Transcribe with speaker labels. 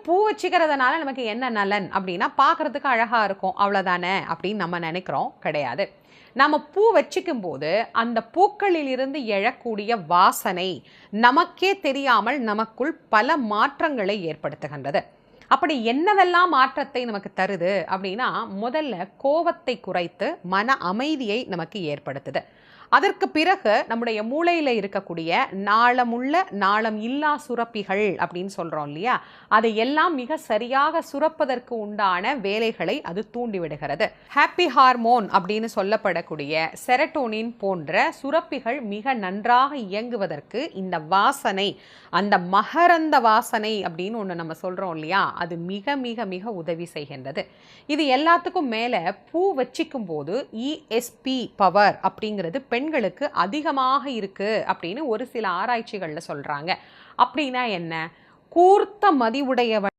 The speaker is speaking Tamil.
Speaker 1: பூ வச்சுக்கிறதுனால நமக்கு என்ன நலன் அப்படின்னா பார்க்கறதுக்கு அழகாக இருக்கும் அவ்வளோதானே அப்படின்னு நம்ம நினைக்கிறோம். கிடையாது. நம்ம பூ வச்சுக்கும் போது அந்த பூக்களில் இருந்து எழக்கூடிய வாசனை நமக்கே தெரியாமல் நமக்குள் பல மாற்றங்களை ஏற்படுத்துகின்றது. அப்படி என்னவெல்லாம் மாற்றத்தை நமக்கு தருது அப்படின்னா, முதல்ல கோபத்தை குறைத்து மன அமைதியை நமக்கு ஏற்படுத்துது. அதற்கு பிறகு நம்முடைய மூளையில் இருக்கக்கூடிய நாளமுள்ள நாளம் இல்லா சுரப்பிகள் அப்படின்னு சொல்கிறோம் இல்லையா, அதை எல்லாம் மிக சரியாக சுரப்பதற்கு உண்டான வேலைகளை அது தூண்டிவிடுகிறது. ஹாப்பி ஹார்மோன் அப்படின்னு சொல்லப்படக்கூடிய செரட்டோனின் போன்ற சுரப்பிகள் மிக நன்றாக இயங்குவதற்கு இந்த வாசனை, அந்த மகரந்த வாசனை அப்படின்னு ஒன்று நம்ம சொல்கிறோம் இல்லையா, அது மிக மிக மிக உதவி செய்கின்றது. இது எல்லாத்துக்கும் மேலே பூ வச்சிக்கும் போது இஎஸ்பி பவர் அப்படிங்கிறது பெண்களுக்கு அதிகமாக இருக்கு அப்படின்னு ஒரு சில ஆராய்ச்சிகளில் சொல்றாங்க. அப்படின்னா என்ன? கூர்த்த மதிவுடையவன்